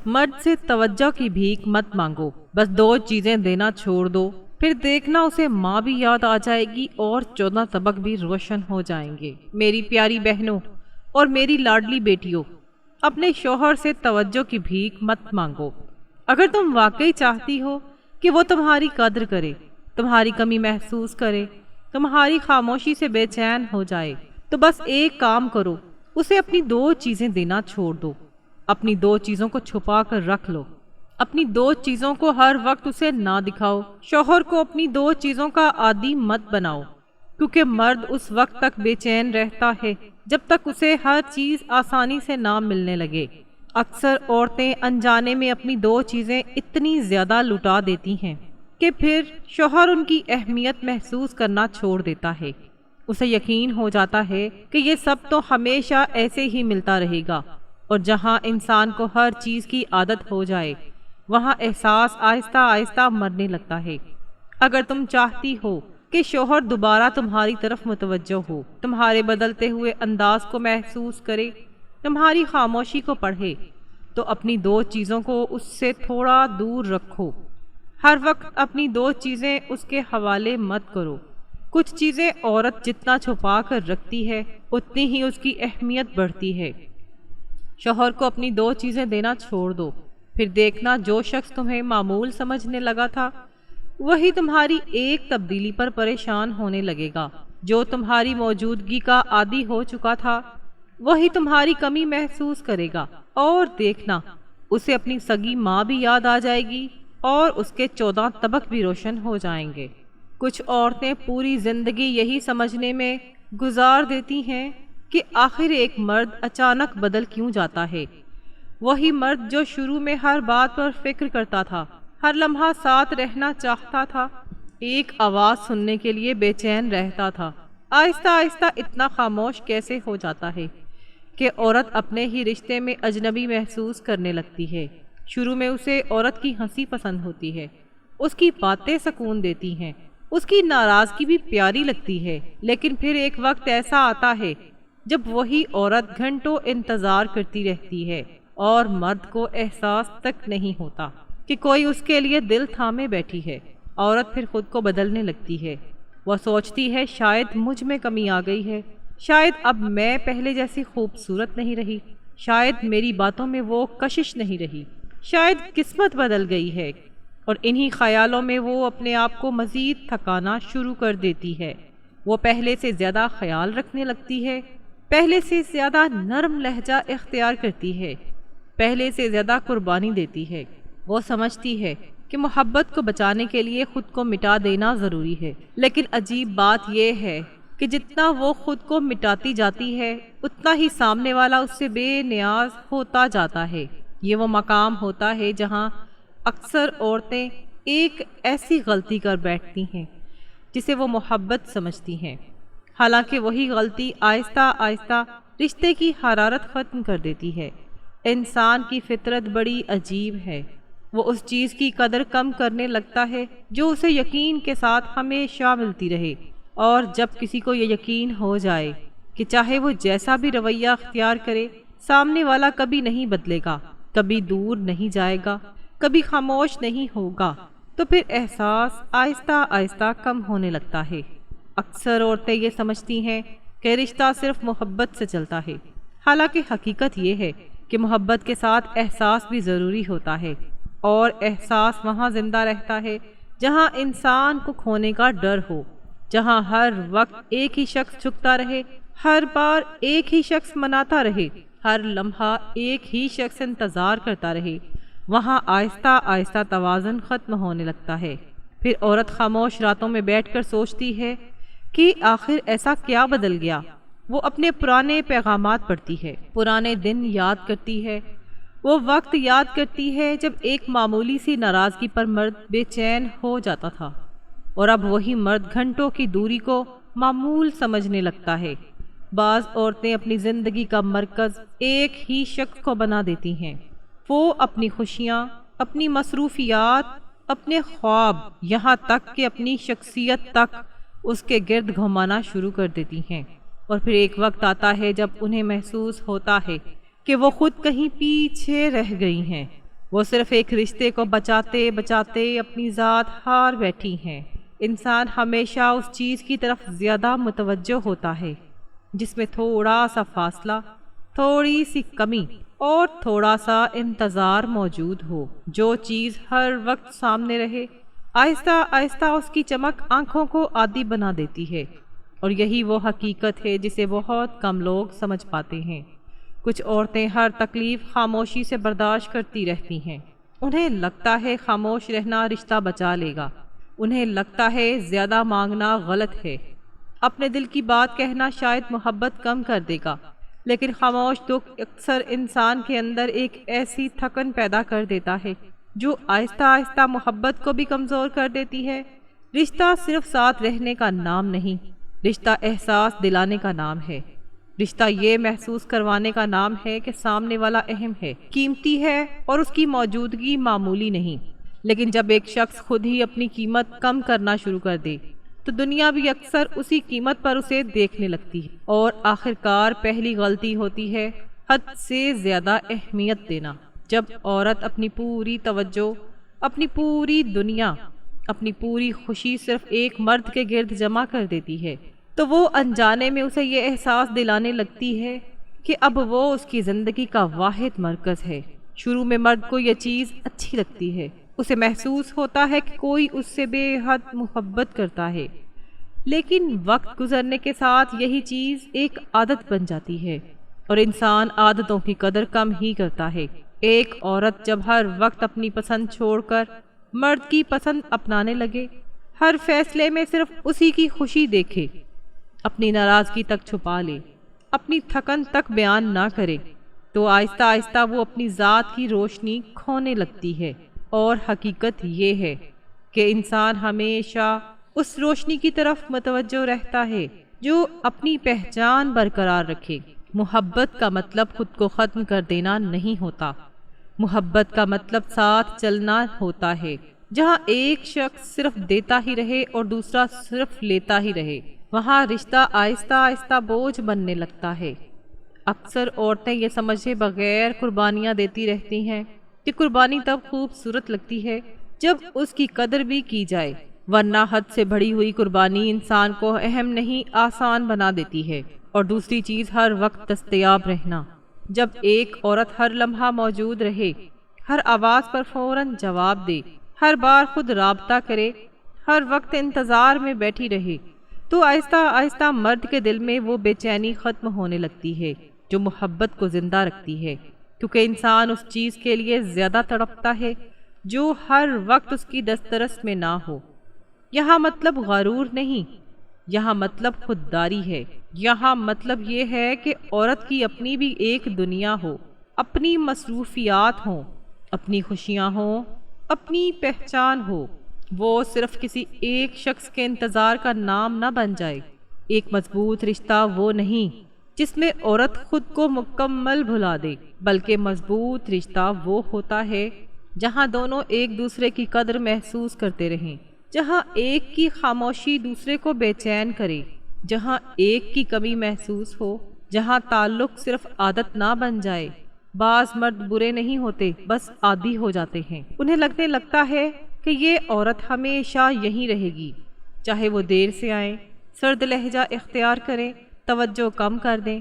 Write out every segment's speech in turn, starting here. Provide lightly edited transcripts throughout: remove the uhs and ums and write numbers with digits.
مرد سے توجہ کی بھیک مت مانگو، بس 2 چیزیں دینا چھوڑ دو، پھر دیکھنا اسے ماں بھی یاد آ جائے گی اور 14 طبق بھی روشن ہو جائیں گے۔ میری پیاری بہنوں اور میری لاڈلی بیٹیوں، اپنے شوہر سے توجہ کی بھیک مت مانگو۔ اگر تم واقعی چاہتی ہو کہ وہ تمہاری قدر کرے، تمہاری کمی محسوس کرے، تمہاری خاموشی سے بے چین ہو جائے، تو بس ایک کام کرو، اسے اپنی 2 چیزیں دینا چھوڑ دو۔ اپنی 2 چیزوں کو چھپا کر رکھ لو، اپنی 2 چیزوں کو ہر وقت اسے نہ دکھاؤ۔ شوہر کو اپنی 2 چیزوں کا عادی مت بناؤ، کیونکہ مرد اس وقت تک بے چین رہتا ہے جب تک اسے ہر چیز آسانی سے نہ ملنے لگے۔ اکثر عورتیں انجانے میں اپنی 2 چیزیں اتنی زیادہ لٹا دیتی ہیں کہ پھر شوہر ان کی اہمیت محسوس کرنا چھوڑ دیتا ہے۔ اسے یقین ہو جاتا ہے کہ یہ سب تو ہمیشہ ایسے ہی ملتا رہے گا، اور جہاں انسان کو ہر چیز کی عادت ہو جائے وہاں احساس آہستہ آہستہ مرنے لگتا ہے۔ اگر تم چاہتی ہو کہ شوہر دوبارہ تمہاری طرف متوجہ ہو، تمہارے بدلتے ہوئے انداز کو محسوس کرے، تمہاری خاموشی کو پڑھے، تو اپنی 2 چیزوں کو اس سے تھوڑا دور رکھو۔ ہر وقت اپنی 2 چیزیں اس کے حوالے مت کرو۔ کچھ چیزیں عورت جتنا چھپا کر رکھتی ہے اتنی ہی اس کی اہمیت بڑھتی ہے۔ شوہر کو اپنی 2 چیزیں دینا چھوڑ دو، پھر دیکھنا جو شخص تمہیں معمول سمجھنے لگا تھا وہی تمہاری ایک تبدیلی پر پریشان ہونے لگے گا۔ جو تمہاری موجودگی کا عادی ہو چکا تھا وہی تمہاری کمی محسوس کرے گا، اور دیکھنا اسے اپنی سگی ماں بھی یاد آ جائے گی اور اس کے 14 طبق بھی روشن ہو جائیں گے۔ کچھ عورتیں پوری زندگی یہی سمجھنے میں گزار دیتی ہیں کہ آخر ایک مرد اچانک بدل کیوں جاتا ہے۔ وہی مرد جو شروع میں ہر بات پر فکر کرتا تھا، ہر لمحہ ساتھ رہنا چاہتا تھا، ایک آواز سننے کے لیے بے چین رہتا تھا، آہستہ آہستہ اتنا خاموش کیسے ہو جاتا ہے کہ عورت اپنے ہی رشتے میں اجنبی محسوس کرنے لگتی ہے۔ شروع میں اسے عورت کی ہنسی پسند ہوتی ہے، اس کی باتیں سکون دیتی ہیں، اس کی ناراضگی بھی پیاری لگتی ہے، لیکن پھر ایک وقت ایسا آتا ہے جب وہی عورت گھنٹوں انتظار کرتی رہتی ہے اور مرد کو احساس تک نہیں ہوتا کہ کوئی اس کے لیے دل تھامے بیٹھی ہے۔ عورت پھر خود کو بدلنے لگتی ہے، وہ سوچتی ہے شاید مجھ میں کمی آ گئی ہے، شاید اب میں پہلے جیسی خوبصورت نہیں رہی، شاید میری باتوں میں وہ کشش نہیں رہی، شاید قسمت بدل گئی ہے، اور انہی خیالوں میں وہ اپنے آپ کو مزید تھکانا شروع کر دیتی ہے۔ وہ پہلے سے زیادہ خیال رکھنے لگتی ہے، پہلے سے زیادہ نرم لہجہ اختیار کرتی ہے، پہلے سے زیادہ قربانی دیتی ہے۔ وہ سمجھتی ہے کہ محبت کو بچانے کے لیے خود کو مٹا دینا ضروری ہے، لیکن عجیب بات یہ ہے کہ جتنا وہ خود کو مٹاتی جاتی ہے اتنا ہی سامنے والا اس سے بے نیاز ہوتا جاتا ہے۔ یہ وہ مقام ہوتا ہے جہاں اکثر عورتیں ایک ایسی غلطی کر بیٹھتی ہیں جسے وہ محبت سمجھتی ہیں، حالانکہ وہی غلطی آہستہ آہستہ رشتے کی حرارت ختم کر دیتی ہے۔ انسان کی فطرت بڑی عجیب ہے، وہ اس چیز کی قدر کم کرنے لگتا ہے جو اسے یقین کے ساتھ ہمیشہ ملتی رہے، اور جب کسی کو یہ یقین ہو جائے کہ چاہے وہ جیسا بھی رویہ اختیار کرے سامنے والا کبھی نہیں بدلے گا، کبھی دور نہیں جائے گا، کبھی خاموش نہیں ہوگا، تو پھر احساس آہستہ آہستہ کم ہونے لگتا ہے۔ اکثر عورتیں یہ سمجھتی ہیں کہ رشتہ صرف محبت سے چلتا ہے، حالانکہ حقیقت یہ ہے کہ محبت کے ساتھ احساس بھی ضروری ہوتا ہے، اور احساس وہاں زندہ رہتا ہے جہاں انسان کو کھونے کا ڈر ہو، جہاں ہر وقت ایک ہی شخص جھکتا رہے، ہر بار ایک ہی شخص مناتا رہے، ہر لمحہ ایک ہی شخص انتظار کرتا رہے۔ وہاں آہستہ آہستہ توازن ختم ہونے لگتا ہے۔ پھر عورت خاموش راتوں میں بیٹھ کر سوچتی ہے کہ آخر ایسا کیا بدل گیا۔ وہ اپنے پرانے پیغامات پڑھتی ہے، پرانے دن یاد کرتی ہے، وہ وقت یاد کرتی ہے جب ایک معمولی سی ناراضگی پر مرد بے چین ہو جاتا تھا، اور اب وہی مرد گھنٹوں کی دوری کو معمول سمجھنے لگتا ہے۔ بعض عورتیں اپنی زندگی کا مرکز ایک ہی شخص کو بنا دیتی ہیں، وہ اپنی خوشیاں، اپنی مصروفیات، اپنے خواب، یہاں تک کہ اپنی شخصیت تک اس کے گرد گھمانا شروع کر دیتی ہیں، اور پھر ایک وقت آتا ہے جب انہیں محسوس ہوتا ہے کہ وہ خود کہیں پیچھے رہ گئی ہیں۔ وہ صرف ایک رشتے کو بچاتے بچاتے اپنی ذات ہار بیٹھی ہیں۔ انسان ہمیشہ اس چیز کی طرف زیادہ متوجہ ہوتا ہے جس میں تھوڑا سا فاصلہ، تھوڑی سی کمی اور تھوڑا سا انتظار موجود ہو۔ جو چیز ہر وقت سامنے رہے، آہستہ آہستہ اس کی چمک آنکھوں کو عادی بنا دیتی ہے، اور یہی وہ حقیقت ہے جسے بہت کم لوگ سمجھ پاتے ہیں۔ کچھ عورتیں ہر تکلیف خاموشی سے برداشت کرتی رہتی ہیں۔ انہیں لگتا ہے خاموش رہنا رشتہ بچا لے گا، انہیں لگتا ہے زیادہ مانگنا غلط ہے، اپنے دل کی بات کہنا شاید محبت کم کر دے گا۔ لیکن خاموش دکھ اکثر انسان کے اندر ایک ایسی تھکن پیدا کر دیتا ہے جو آہستہ آہستہ محبت کو بھی کمزور کر دیتی ہے۔ رشتہ صرف ساتھ رہنے کا نام نہیں، رشتہ احساس دلانے کا نام ہے۔ رشتہ یہ محسوس کروانے کا نام ہے کہ سامنے والا اہم ہے، قیمتی ہے، اور اس کی موجودگی معمولی نہیں۔ لیکن جب ایک شخص خود ہی اپنی قیمت کم کرنا شروع کر دے تو دنیا بھی اکثر اسی قیمت پر اسے دیکھنے لگتی ہے، اور آخرکار پہلی غلطی ہوتی ہے حد سے زیادہ اہمیت دینا۔ جب عورت اپنی پوری توجہ، اپنی پوری دنیا، اپنی پوری خوشی صرف ایک مرد کے گرد جمع کر دیتی ہے تو وہ انجانے میں اسے یہ احساس دلانے لگتی ہے کہ اب وہ اس کی زندگی کا واحد مرکز ہے۔ شروع میں مرد کو یہ چیز اچھی لگتی ہے، اسے محسوس ہوتا ہے کہ کوئی اس سے بے حد محبت کرتا ہے، لیکن وقت گزرنے کے ساتھ یہی چیز ایک عادت بن جاتی ہے، اور انسان عادتوں کی قدر کم ہی کرتا ہے۔ ایک عورت جب ہر وقت اپنی پسند چھوڑ کر مرد کی پسند اپنانے لگے، ہر فیصلے میں صرف اسی کی خوشی دیکھے، اپنی ناراضگی تک چھپا لے، اپنی تھکن تک بیان نہ کرے، تو آہستہ آہستہ وہ اپنی ذات کی روشنی کھونے لگتی ہے۔ اور حقیقت یہ ہے کہ انسان ہمیشہ اس روشنی کی طرف متوجہ رہتا ہے جو اپنی پہچان برقرار رکھے۔ محبت کا مطلب خود کو ختم کر دینا نہیں ہوتا، محبت کا مطلب ساتھ چلنا ہوتا ہے۔ جہاں ایک شخص صرف دیتا ہی رہے اور دوسرا صرف لیتا ہی رہے، وہاں رشتہ آہستہ آہستہ بوجھ بننے لگتا ہے۔ اکثر عورتیں یہ سمجھے بغیر قربانیاں دیتی رہتی ہیں کہ قربانی تب خوبصورت لگتی ہے جب اس کی قدر بھی کی جائے، ورنہ حد سے بڑھی ہوئی قربانی انسان کو اہم نہیں آسان بنا دیتی ہے۔ اور دوسری چیز، ہر وقت دستیاب رہنا۔ جب ایک عورت ہر لمحہ موجود رہے، ہر آواز پر فوراً جواب دے، ہر بار خود رابطہ کرے، ہر وقت انتظار میں بیٹھی رہے، تو آہستہ آہستہ مرد کے دل میں وہ بے چینی ختم ہونے لگتی ہے جو محبت کو زندہ رکھتی ہے، کیونکہ انسان اس چیز کے لیے زیادہ تڑپتا ہے جو ہر وقت اس کی دسترس میں نہ ہو۔ یہاں مطلب غرور نہیں، یہاں مطلب خودداری ہے۔ یہاں مطلب یہ ہے کہ عورت کی اپنی بھی ایک دنیا ہو، اپنی مصروفیات ہوں، اپنی خوشیاں ہوں، اپنی پہچان ہو۔ وہ صرف کسی ایک شخص کے انتظار کا نام نہ بن جائے۔ ایک مضبوط رشتہ وہ نہیں جس میں عورت خود کو مکمل بھلا دے، بلکہ مضبوط رشتہ وہ ہوتا ہے جہاں دونوں ایک دوسرے کی قدر محسوس کرتے رہیں، جہاں ایک کی خاموشی دوسرے کو بے چین کرے، جہاں ایک کی کمی محسوس ہو، جہاں تعلق صرف عادت نہ بن جائے۔ بعض مرد برے نہیں ہوتے، بس عادی ہو جاتے ہیں۔ انہیں لگتا ہے کہ یہ عورت ہمیشہ یہیں رہے گی، چاہے وہ دیر سے آئیں، سرد لہجہ اختیار کریں، توجہ کم کر دیں،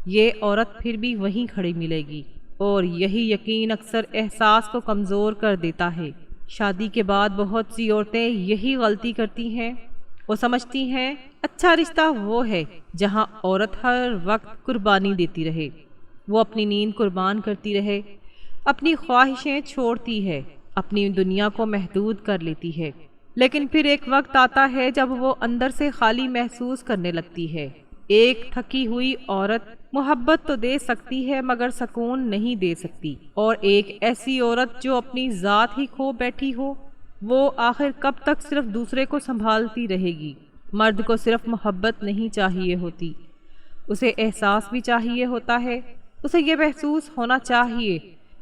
یہ عورت پھر بھی وہیں کھڑی ملے گی۔ اور یہی یقین اکثر احساس کو کمزور کر دیتا ہے۔ شادی کے بعد بہت سی عورتیں یہی غلطی کرتی ہیں، وہ سمجھتی ہیں اچھا رشتہ وہ ہے جہاں عورت ہر وقت قربانی دیتی رہے، وہ اپنی نیند قربان کرتی رہے، اپنی خواہشیں چھوڑتی ہے، اپنی دنیا کو محدود کر لیتی ہے۔ لیکن پھر ایک وقت آتا ہے جب وہ اندر سے خالی محسوس کرنے لگتی ہے۔ ایک تھکی ہوئی عورت محبت تو دے سکتی ہے مگر سکون نہیں دے سکتی، اور ایک ایسی عورت جو اپنی ذات ہی کھو بیٹھی ہو، وہ آخر کب تک صرف دوسرے کو سنبھالتی رہے گی۔ مرد کو صرف محبت نہیں چاہیے ہوتی، اسے احساس بھی چاہیے ہوتا ہے۔ اسے یہ محسوس ہونا چاہیے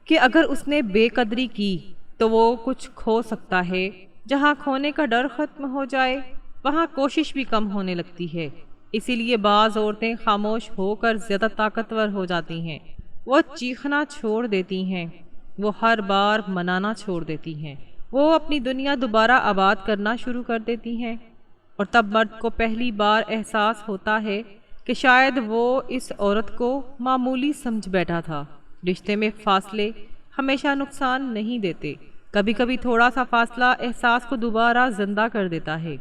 کہ اگر اس نے بے قدری کی تو وہ کچھ کھو سکتا ہے۔ جہاں کھونے کا ڈر ختم ہو جائے وہاں کوشش بھی کم ہونے لگتی ہے۔ اسی لیے بعض عورتیں خاموش ہو کر زیادہ طاقتور ہو جاتی ہیں، وہ چیخنا چھوڑ دیتی ہیں، وہ ہر بار منانا چھوڑ دیتی ہیں، وہ اپنی دنیا دوبارہ آباد کرنا شروع کر دیتی ہیں، اور تب مرد کو پہلی بار احساس ہوتا ہے کہ شاید وہ اس عورت کو معمولی سمجھ بیٹھا تھا۔ رشتے میں فاصلے ہمیشہ نقصان نہیں دیتے، کبھی کبھی تھوڑا سا فاصلہ احساس کو دوبارہ زندہ کر دیتا ہے۔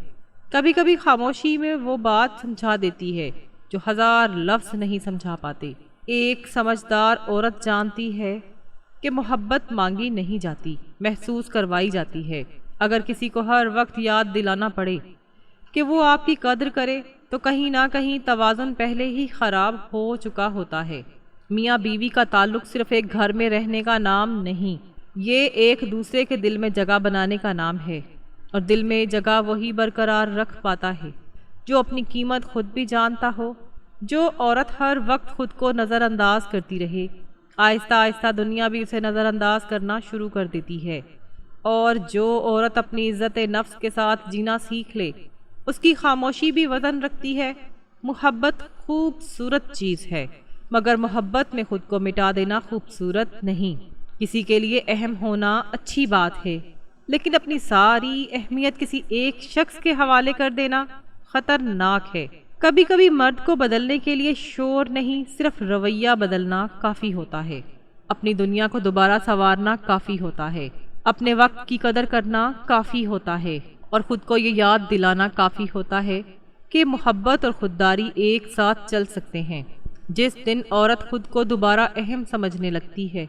کبھی کبھی خاموشی میں وہ بات سمجھا دیتی ہے جو ہزار لفظ نہیں سمجھا پاتے۔ ایک سمجھدار عورت جانتی ہے کہ محبت مانگی نہیں جاتی، محسوس کروائی جاتی ہے۔ اگر کسی کو ہر وقت یاد دلانا پڑے کہ وہ آپ کی قدر کرے تو کہیں نہ کہیں توازن پہلے ہی خراب ہو چکا ہوتا ہے۔ میاں بیوی کا تعلق صرف ایک گھر میں رہنے کا نام نہیں، یہ ایک دوسرے کے دل میں جگہ بنانے کا نام ہے، اور دل میں جگہ وہی برقرار رکھ پاتا ہے جو اپنی قیمت خود بھی جانتا ہو۔ جو عورت ہر وقت خود کو نظر انداز کرتی رہے، آہستہ آہستہ دنیا بھی اسے نظر انداز کرنا شروع کر دیتی ہے، اور جو عورت اپنی عزت نفس کے ساتھ جینا سیکھ لے، اس کی خاموشی بھی وزن رکھتی ہے۔ محبت خوبصورت چیز ہے، مگر محبت میں خود کو مٹا دینا خوبصورت نہیں۔ کسی کے لیے اہم ہونا اچھی بات ہے، لیکن اپنی ساری اہمیت کسی ایک شخص کے حوالے کر دینا خطرناک ہے۔ کبھی کبھی مرد کو بدلنے کے لیے شور نہیں، صرف رویہ بدلنا کافی ہوتا ہے۔ اپنی دنیا کو دوبارہ سنوارنا کافی ہوتا ہے، اپنے وقت کی قدر کرنا کافی ہوتا ہے، اور خود کو یہ یاد دلانا کافی ہوتا ہے کہ محبت اور خودداری ایک ساتھ چل سکتے ہیں۔ جس دن عورت خود کو دوبارہ اہم سمجھنے لگتی ہے،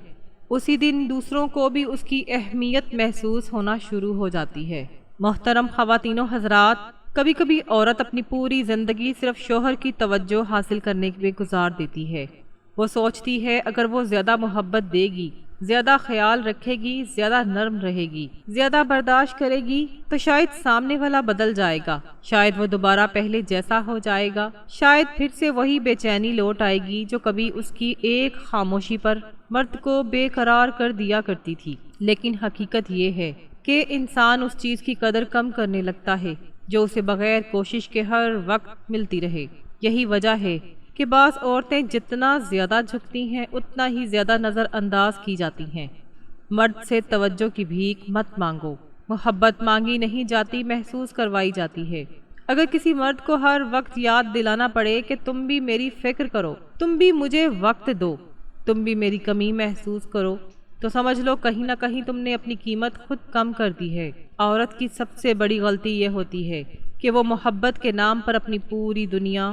اسی دن دوسروں کو بھی اس کی اہمیت محسوس ہونا شروع ہو جاتی ہے۔ محترم خواتین و حضرات، کبھی کبھی عورت اپنی پوری زندگی صرف شوہر کی توجہ حاصل کرنے میں گزار دیتی ہے۔ وہ سوچتی ہے اگر وہ زیادہ محبت دے گی، زیادہ خیال رکھے گی، زیادہ نرم رہے گی، زیادہ برداشت کرے گی تو شاید سامنے والا بدل جائے گا، شاید وہ دوبارہ پہلے جیسا ہو جائے گا، شاید پھر سے وہی بے چینی لوٹ آئے گی جو کبھی اس کی ایک خاموشی پر مرد کو بے قرار کر دیا کرتی تھی۔ لیکن حقیقت یہ ہے کہ انسان اس چیز کی قدر کم کرنے لگتا ہے جو اسے بغیر کوشش کے ہر وقت ملتی رہے۔ یہی وجہ ہے کہ بعض عورتیں جتنا زیادہ جھکتی ہیں اتنا ہی زیادہ نظر انداز کی جاتی ہیں۔ مرد سے توجہ کی بھیک مت مانگو، محبت مانگی نہیں جاتی، محسوس کروائی جاتی ہے۔ اگر کسی مرد کو ہر وقت یاد دلانا پڑے کہ تم بھی میری فکر کرو، تم بھی مجھے وقت دو، تم بھی میری کمی محسوس کرو، تو سمجھ لو کہیں نہ کہیں تم نے اپنی قیمت خود کم کر دی ہے۔ عورت کی سب سے بڑی غلطی یہ ہوتی ہے کہ وہ محبت کے نام پر اپنی پوری دنیا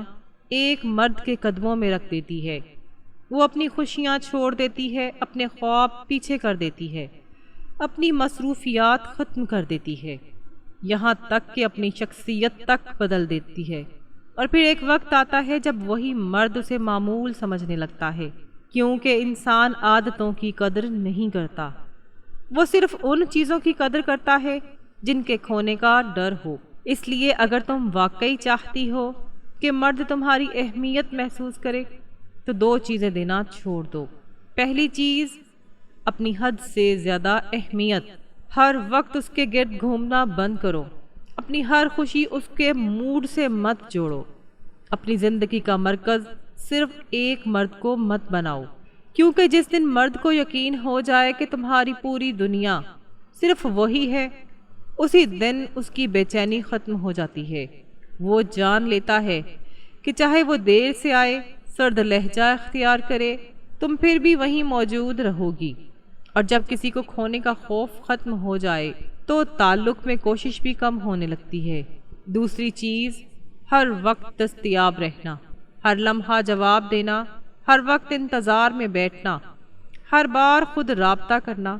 ایک مرد کے قدموں میں رکھ دیتی ہے۔ وہ اپنی خوشیاں چھوڑ دیتی ہے، اپنے خواب پیچھے کر دیتی ہے، اپنی مصروفیات ختم کر دیتی ہے، یہاں تک کہ اپنی شخصیت تک بدل دیتی ہے۔ اور پھر ایک وقت آتا ہے جب وہی مرد اسے معمول سمجھنے لگتا ہے، کیونکہ انسان عادتوں کی قدر نہیں کرتا، وہ صرف ان چیزوں کی قدر کرتا ہے جن کے کھونے کا ڈر ہو۔ اس لیے اگر تم واقعی چاہتی ہو کہ مرد تمہاری اہمیت محسوس کرے تو دو چیزیں دینا چھوڑ دو۔ پہلی چیز، اپنی حد سے زیادہ اہمیت، ہر وقت اس کے گرد گھومنا بند کرو، اپنی ہر خوشی اس کے موڈ سے مت جوڑو، اپنی زندگی کا مرکز صرف ایک مرد کو مت بناؤ، کیونکہ جس دن مرد کو یقین ہو جائے کہ تمہاری پوری دنیا صرف وہی ہے، اسی دن اس کی بے چینی ختم ہو جاتی ہے۔ وہ جان لیتا ہے کہ چاہے وہ دیر سے آئے، سرد لہجہ اختیار کرے، تم پھر بھی وہیں موجود رہو گی۔ اور جب کسی کو کھونے کا خوف ختم ہو جائے تو تعلق میں کوشش بھی کم ہونے لگتی ہے۔ دوسری چیز، ہر وقت دستیاب رہنا، ہر لمحہ جواب دینا، ہر وقت انتظار میں بیٹھنا، ہر بار خود رابطہ کرنا،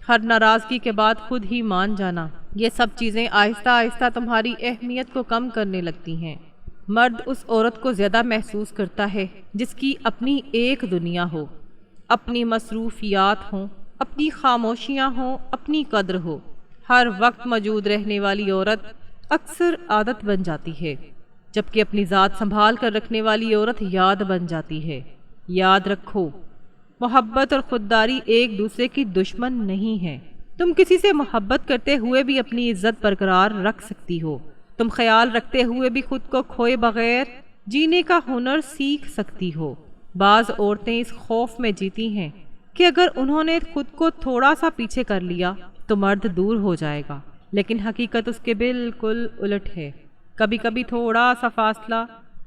ہر ناراضگی کے بعد خود ہی مان جانا، یہ سب چیزیں آہستہ آہستہ تمہاری اہمیت کو کم کرنے لگتی ہیں۔ مرد اس عورت کو زیادہ محسوس کرتا ہے جس کی اپنی ایک دنیا ہو، اپنی مصروفیات ہوں، اپنی خاموشیاں ہوں، اپنی قدر ہو۔ ہر وقت موجود رہنے والی عورت اکثر عادت بن جاتی ہے، جبکہ اپنی ذات سنبھال کر رکھنے والی عورت یاد بن جاتی ہے۔ یاد رکھو، محبت اور خودداری ایک دوسرے کی دشمن نہیں ہیں۔ تم کسی سے محبت کرتے ہوئے بھی اپنی عزت برقرار رکھ سکتی ہو، تم خیال رکھتے ہوئے بھی خود کو کھوئے بغیر جینے کا ہنر سیکھ سکتی ہو۔ بعض عورتیں اس خوف میں جیتی ہیں کہ اگر انہوں نے خود کو تھوڑا سا پیچھے کر لیا تو مرد دور ہو جائے گا، لیکن حقیقت اس کے بالکل الٹ ہے۔ کبھی کبھی تھوڑا سا فاصلہ،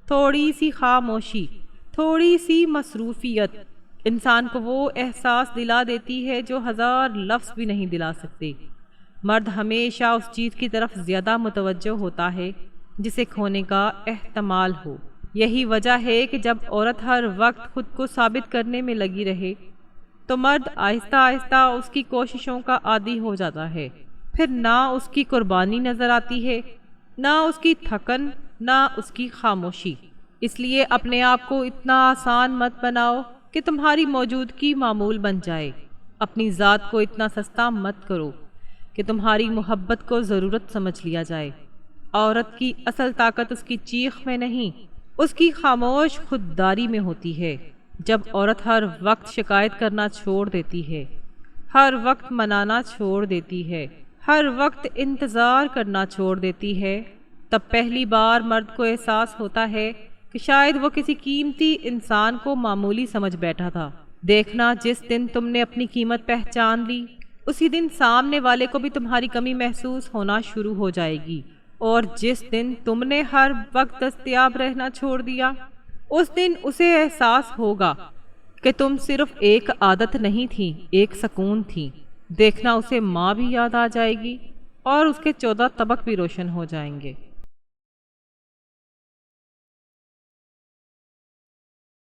تھوڑی سی خاموشی، تھوڑی سی مصروفیت انسان کو وہ احساس دلا دیتی ہے جو ہزار لفظ بھی نہیں دلا سکتے۔ مرد ہمیشہ اس چیز کی طرف زیادہ متوجہ ہوتا ہے جسے کھونے کا احتمال ہو۔ یہی وجہ ہے کہ جب عورت ہر وقت خود کو ثابت کرنے میں لگی رہے تو مرد آہستہ آہستہ اس کی کوششوں کا عادی ہو جاتا ہے۔ پھر نہ اس کی قربانی نظر آتی ہے، نہ اس کی تھکن، نہ اس کی خاموشی۔ اس لیے اپنے آپ کو اتنا آسان مت بناؤ کہ تمہاری موجودگی معمول بن جائے۔ اپنی ذات کو اتنا سستا مت کرو کہ تمہاری محبت کو ضرورت سمجھ لیا جائے۔ عورت کی اصل طاقت اس کی چیخ میں نہیں، اس کی خاموش خودداری میں ہوتی ہے۔ جب عورت ہر وقت شکایت کرنا چھوڑ دیتی ہے، ہر وقت منانا چھوڑ دیتی ہے، ہر وقت انتظار کرنا چھوڑ دیتی ہے، تب پہلی بار مرد کو احساس ہوتا ہے کہ شاید وہ کسی قیمتی انسان کو معمولی سمجھ بیٹھا تھا۔ دیکھنا، جس دن تم نے اپنی قیمت پہچان لی، اسی دن سامنے والے کو بھی تمہاری کمی محسوس ہونا شروع ہو جائے گی، اور جس دن تم نے ہر وقت دستیاب رہنا چھوڑ دیا، اس دن اسے احساس ہوگا کہ تم صرف ایک عادت نہیں تھی، ایک سکون تھی۔ دیکھنا، اسے ماں بھی یاد آ جائے گی اور اس کے 14 طبق بھی روشن ہو جائیں گے۔